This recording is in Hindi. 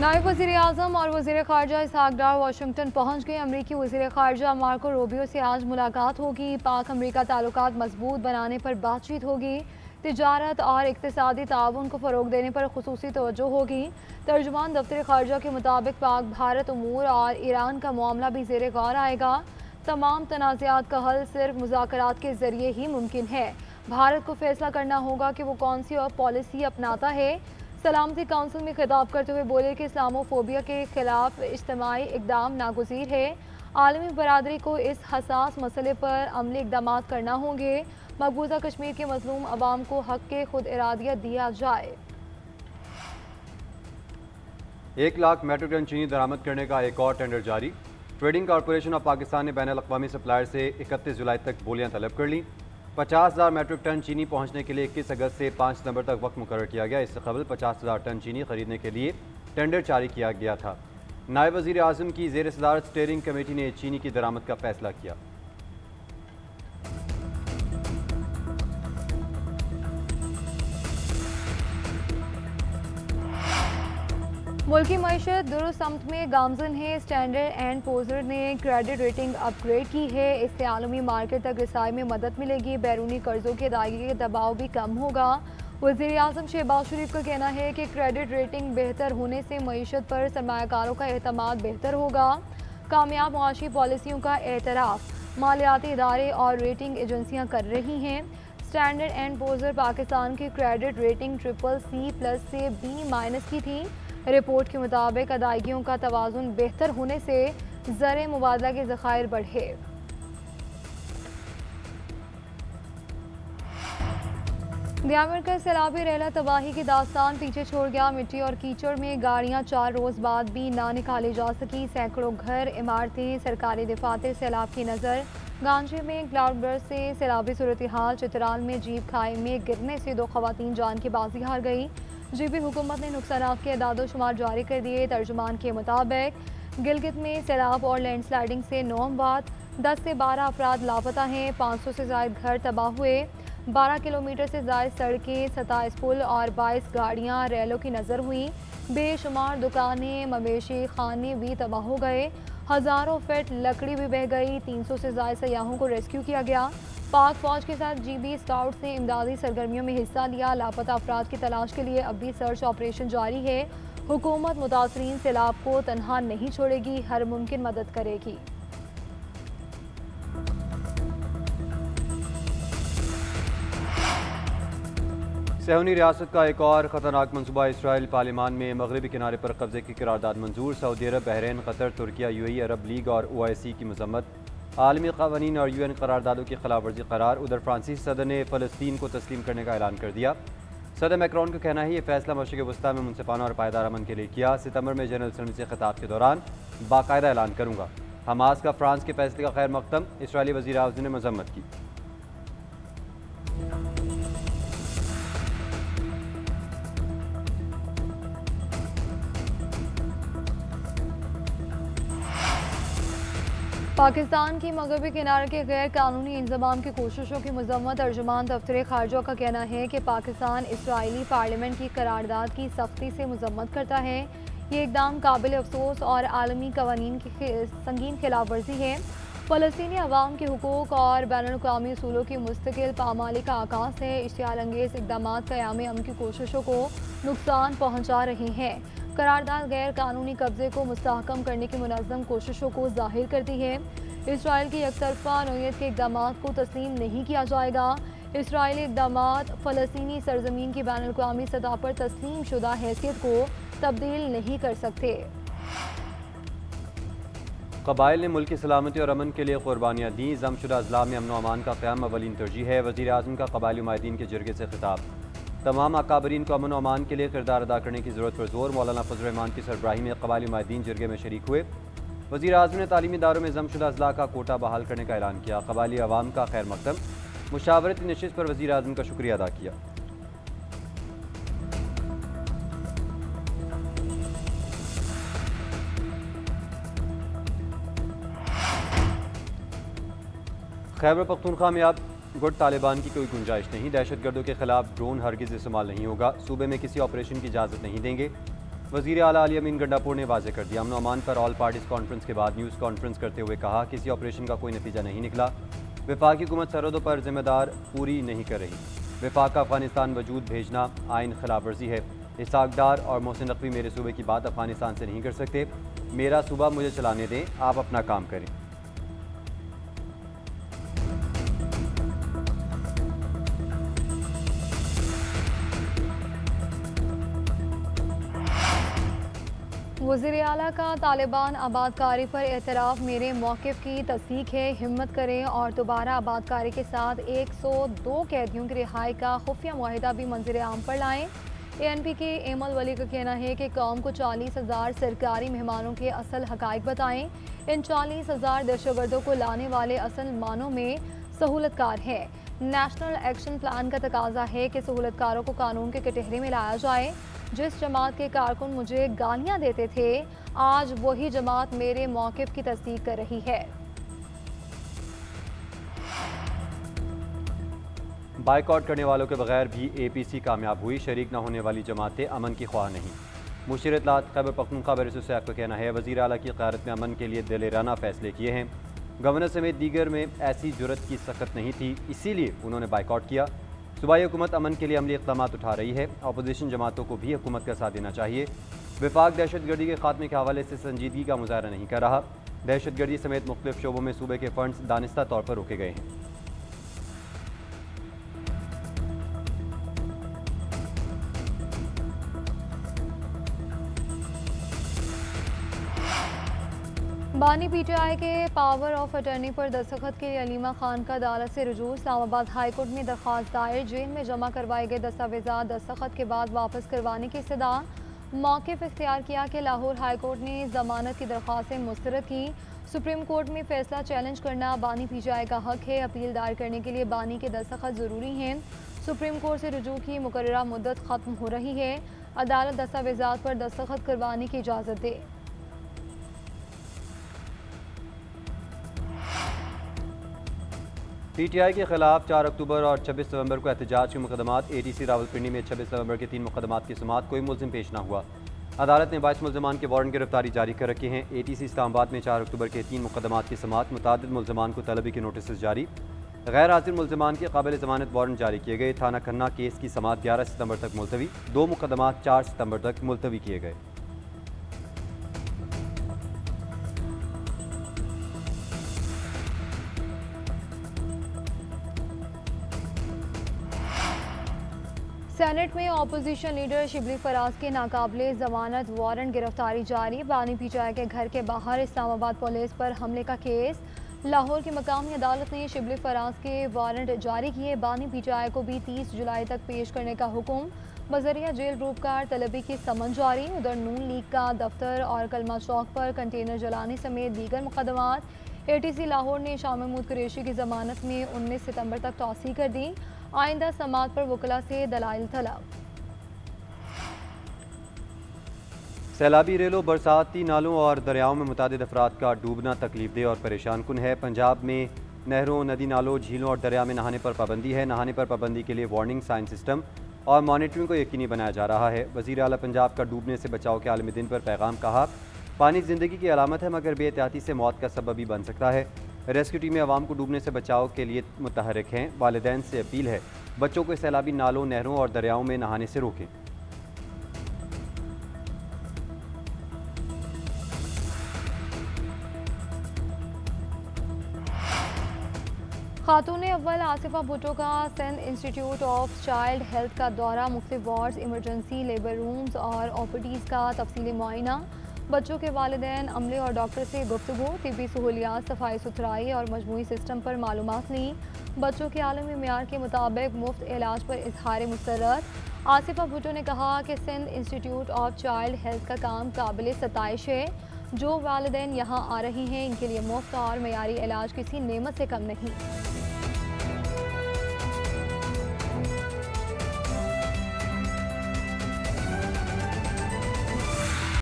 नायब वज़ीर आज़म और वज़ीर ख़ारजा इसहाक़ डार वाशिंगटन पहुँच गए। अमरीकी वज़ीर ख़ारजा मार्को रूबियो से आज मुलाकात होगी। पाक अमरीका ताल्लुकात मजबूत बनाने पर बातचीत होगी। तिजारत और इक़्तिसादी ताउन को फ़रोग़ देने पर ख़ुसूसी तवज्जो होगी। तर्जुमान दफ्तर ख़ारजा के मुताबिक पाक भारत अमूर और ईरान का मामला भी ज़ेर गौर आएगा। तमाम तनाज़ात का हल सिर्फ मुज़ाकरात के ज़रिए ही मुमकिन है। भारत को फैसला करना होगा कि वो कौन सी पॉलिसी अपनाता है। सलामती काउंसिल में खिताब करते हुए बोले कि इस्लामोफोबिया के खिलाफ इज्तिमाई इक़दाम नागुज़ीर है। आलमी बरादरी को इस हसास मसले पर अमली इक़दाम करना होंगे। मकबूजा कश्मीर के मज़लूम अवाम को हक़ के खुद इरादियत दिया जाए। 1 लाख मेट्रिक टन चीनी दरामद करने का एक और टेंडर जारी। ट्रेडिंग कॉरपोरेशन ऑफ पाकिस्तान ने बैनुल-अक़वामी सप्लायर से 31 जुलाई तक बोलियां तलब कर लीं। 50,000 मेट्रिक टन चीनी पहुंचने के लिए 21 अगस्त से 5 सितंबर तक वक्त मुकर्रर किया गया। इससे कबल 50,000 टन चीनी खरीदने के लिए टेंडर जारी किया गया था। नायब वज़ीर आज़म की ज़ेर सदारत स्टीयरिंग कमेटी ने चीनी की दरामद का फैसला किया। मुल्की मईशत दुरुस्त समत में गामजन है। स्टैंडर्ड एंड पोर्स ने क्रेडिट रेटिंग अपग्रेड की है। इससे आलमी मार्केट तक रसाई में मदद मिलेगी। बैरूनी कर्जों की अदायगी का दबाव भी कम होगा। वज़ीर आज़म शहबाज शरीफ का कहना है कि क्रेडिट रेटिंग बेहतर होने से मईशत पर सरमायाकारों का एतमाद बेहतर होगा। कामयाब मुआशी पॉलिसियों का एतराफ़ मालियाती इदारे और रेटिंग एजेंसियाँ कर रही हैं। स्टैंडर्ड एंड पोर्स पाकिस्तान की क्रेडिट रेटिंग CCC+ से B- की थी। रिपोर्ट के मुताबिक अदायगियों का तवाज़ुन बेहतर होने से ज़र मुबादला के ज़खायर बढ़े। ग्यामर का सैलाबी रेला तबाही की दास्तान पीछे छोड़ गया। मिट्टी और कीचड़ में गाड़ियां 4 रोज़ बाद भी ना निकाली जा सकी। सैकड़ों घर, इमारतें, सरकारी दफातर सैलाब की नज़र। गांजे में क्लाउड बर्स्ट से सैलाबी सूरत हाल। चित्राल में जीप खाई में गिरने से 2 खवातीन जान की बाजी हार गई। जीबी हुकूमत ने नुकसानात के अदाद शुमार जारी कर दिए। तर्जुमान के मुताबिक गिलगित में सैलाब और लैंडस्लाइडिंग से 9 अमवात, 10 से 12 अफराद लापता हैं। 500 से ज़ायद घर तबाह हुए। 12 किलोमीटर से ज़ायद सड़कें, 27 पुल और 22 गाड़ियाँ रेलों की नज़र हुई। बेशुमार दुकानें, मवेशी खाने भी तबाह हो गए। हज़ारों फीट लकड़ी भी बह गई। 300 से ज़ायद सयाहों को रेस्क्यू किया गया। पाक फौज के साथ GB स्काउट्स ने इमदादी सरगर्मियों में हिस्सा लिया। लापता अफराद की तलाश के लिए अब भी सर्च ऑपरेशन जारी है। हुकूमत मुतासरीन सैलाब को तनहा नहीं छोड़ेगी, हर मुमकिन मदद करेगी। सहूनी रियासत का एक और ख़तरनाक मनसूबा। इसराइल पार्लियामान में मगरबी किनारे पर कब्जे की करारदाद मंजूर। सऊदी अरब, बहरीन, कतर, तुर्किया, UAE, अरब लीग और OIC की मजम्मत। आलमी क़वानीन और UN करारदादों की खिलाफ वर्जी करार। उधर फ्रांसीसी सदर ने फ़लस्तीन को तस्लीम करने का ऐलान कर दिया। सदर मैक्रोन का कहना है ये फैसला मशरिक़ वस्ता में मुनसिफाना और पायदार अमन के लिए किया। सितंबर में जनरल असम्बली से खिताब के दौरान बाकायदा ऐलान करूँगा। हमास का फ्रांस के फैसले का खैर मकदम। इसराइली वज़ीर आज़म ने मजम्मत की। पाकिस्तान की मगरबी किनारे के गैर कानूनी इंतजाम की कोशिशों की मजम्मत। तर्जुमान दफ्तर ख़ारजा का कहना है कि पाकिस्तान इसराइली पार्लियामेंट की करारदाद की सख्ती से मजम्मत करता है। ये इक़दाम काबिल अफसोस और आलमी कवानीन की संगीन खिलाफ वर्जी है। फ़लस्तीनी अवाम के हुकूक और बैनुल-अक़वामी उसूलों की मुस्तकिल पामाली का आगाज़ है। इश्तियाल अंगेज़ इक़दाम क़याम अमन की कोशिशों को नुकसान पहुँचा रहे हैं। करारदाद गैर कानूनी कब्जे को मुस्तहकम करने की मुनज़्ज़म कोशिशों को ज़ाहिर करती है। इसराइल की एकतरफ़ा नौयत के इक़दाम को तस्लीम नहीं किया जाएगा। इसराइली इक़दाम फ़लस्तीनी सरज़मीन की बैनुल-अक़वामी सतह पर तस्लीम शुदा हैसियत को तब्दील नहीं कर सकते। कबाइल ने मुल्क की सलामती और अमन के लिए कुर्बानियाँ दी। जमशुदा अज़ला में अमन व अमान का क़याम अवलीन तरजीह है। वज़ीर आज़म का कबाइली नुमाइंदीन के जरगे से खिताब। तमाम अकाबरीन को अमन व अमान के लिए किरदार अदा करने की ज़रूरत पर जोर। मौलाना फजल रहमान की सरबराही में कबाइली नुमाइंदीन जरगे में शरीक हुए। वज़ीर आज़म ने तालीमी इदारों में जमशुदा अज़ला का कोटा बहाल करने का ऐलान किया। कबाइली अवाम का खैर मकदम। मुशावरती नशिस्त पर वज़ीर आज़म का शुक्रिया अदा किया। खैबर पख्तूनख्वा में अब गुट तालिबान की कोई गुंजाइश नहीं। दहशतगर्दों के खिलाफ ड्रोन हरगिज़ इस्तेमाल नहीं होगा। सूबे में किसी ऑपरेशन की इजाज़त नहीं देंगे। वज़ीर आला अली अमीन गंडापुर ने वाज़ेह कर दिया। अमन अमान पर ऑल पार्टीज़ कॉन्फ्रेंस के बाद न्यूज़ कॉन्फ्रेंस करते हुए कहा, किसी ऑपरेशन का कोई नतीजा नहीं निकला। वफाकी हुकूमत सरहदों पर जिम्मेदार पूरी नहीं कर रही। वफाक का अफगानिस्तान वजूद भेजना आइन खिलाफ वर्जी है। इसहाक डार और मोहसिन नकवी मेरे सूबे की बात अफगानिस्तान से नहीं कर सकते। मेरा सूबा मुझे चलाने दें, आप अपना काम करें। वज़ीर आला का तालिबान आबादकारी पर एतराफ़ मेरे मौक़िफ़ की तस्दीक है। हिम्मत करें और दोबारा आबादकारी के साथ 102 कैदियों की रिहाई का खुफिया मुआहिदा भी मंज़िल आम पर लाएँ। ANP के एमल वली का कहना है कि कौम को 40,000 सरकारी मेहमानों के असल हक़ाइक़ बताएँ। इन 40,000 दहशतगर्दों को लाने वाले असल मानों में सहूलतकार है। नेशनल एक्शन प्लान का तकाजा है कि सहूलतकारों को कानून के कटहरे में लाया जाए। जिस जमात के कारकुन मुझे गालियां देते थे, आज वही जमात मेरे मौक़िफ़ की तस्दीक कर रही है। बाइकआउट करने वालों के बगैर भी APC कामयाब हुई। शरीक न होने वाली जमातें अमन की ख्वाह नहीं। मुशीर इत्तलात खैबर पख्तूनख्वा बरिस साहब का कहना है, वज़ीर आला की क़यादत में अमन के लिए दिलेराना फ़ैसले किए हैं। गवर्नर समेत दीगर में ऐसी जुर्रत की सख्त नहीं थी, इसीलिए उन्होंने बाइकआउट किया। सूबाई हुकूमत अमन के लिए अमली इक़दाम उठा रही है। अपोजिशन जमातों को भी हुकूमत का साथ देना चाहिए। वफाक दहशतगर्दी के खात्मे के हवाले से संजीदगी का मुज़ाहरा नहीं कर रहा। दहशतगर्दी समेत मुख्तलिफ शोबों में सूबे के फंड्स दानिस्ता तौर पर रोके गए हैं। बानी PTI के पावर ऑफ अटर्नी पर दस्तखत के लिए अलीमा खान का अदालत से रुजू। इस्लामाबाद हाई कोर्ट में दरख्वास्त दायर। जेल में जमा करवाए गए दस्तावेज़ात दस्तखत के बाद वापस करवाने की इस्तदा। मौक़िफ़ इख्तियार किया कि लाहौर हाई कोर्ट ने ज़मानत की दरख्वास्तें मुस्तरद की। सुप्रीम कोर्ट में फ़ैसला चैलेंज करना बानी PTI का हक है। अपील दायर करने के लिए बानी के दस्तखत ज़रूरी हैं। सुप्रीम कोर्ट से रुजू की मुकर्ररा मुद्दत ख़त्म हो रही है। अदालत दस्तावेज़ात पर दस्तखत करवाने की इजाज़त दे। PTI के खिलाफ 4 अक्टूबर और 26 नवंबर को एहतजाज के मुकदमात। ATC रावलपिंडी में 26 नवंबर के 3 मुकदमात की समाअत। कोई मुलजिम पेश न हुआ। अदालत ने 22 मुलजमान के वारंट गिरफ्तारी जारी कर रखे हैं। ATC इस्लामाबाद में 4 अक्टूबर के 3 मुकदमात की समाअत। मुतादिद मुलजमान को तलबी के नोटिस जारी। गैर हाजिर मुलजमान के काबिल ज़मानत वारंट जारी किए गए। थाना खन्ना केस की समाअत 11 सितंबर तक मुलतवी। 2 मुकदमात 4 सितंबर तक मुलतवी किए गए। सेनेट में अपोजिशन लीडर शिबली फराज के नाकाबिले ज़मानत वारंट गिरफ्तारी जारी। बानी PTI के घर के बाहर इस्लामाबाद पुलिस पर हमले का केस। लाहौर की मकामी अदालत ने शिबली फराज के वारंट जारी किए। बानी PTI को भी 30 जुलाई तक पेश करने का हुक्म। बजरिया जेल रूपकार तलबी की समन जारी। उधर नून लीग का दफ्तर और कलमा चौक पर कंटेनर जलाने समेत दीगर मुकदमात। ATC लाहौर ने शाह महमूद कुरैशी की ज़मानत में 19 सितंबर तक तौसी कर दी। आइंदा समाअत पर वकला से दलाइल तलब। सैलाबी रेलों, बरसाती नालों और दरियाओं में मुतादिद अफराद का डूबना तकलीफ दे और परेशान कुन है। पंजाब में नहरों, नदी नालों, झीलों और दरिया में नहाने पर पाबंदी है। नहाने पर पाबंदी के लिए वार्निंग साइन सिस्टम और मॉनिटरिंग को यकीनी बनाया जा रहा है। वज़ीर आला पंजाब का डूबने से बचाव के आलमी दिन पर पैगाम। कहा, पानी ज़िंदगी की अलामत है मगर बेएहतियाती से मौत का सबब भी बन सकता है। रेस्क्यू टीमें आवाम को डूबने से बचाव के लिए मुतहरिक हैं। वालिदैन से अपील है बच्चों को सैलाबी नालों, नहरों और दरियाओं में नहाने से रोकें। खातून अव्वल आसिफा भुट्टो का Sindh institute of child health का दौरा। मुख्तलिफ वार्ड्स, इमरजेंसी, लेबर रूम्स और OPDs का तफसीली मुआयना। बच्चों के वालिदैन, अमले और डॉक्टर से गुफ्तगू। तिब्बी सहूलियात, सफाई सुथराई और मजमूई सिस्टम पर मालूमात ली। बच्चों के आलमी मेयार के मुताबिक मुफ्त इलाज पर इजहार मुसर्रत। आसिफा भुट्टो ने कहा कि Sindh institute of child health का काम काबिल सताइश है। जो वालिदैन यहाँ आ रही हैं, इनके लिए मुफ्त और मेयारी इलाज किसी नेमत से कम नहीं।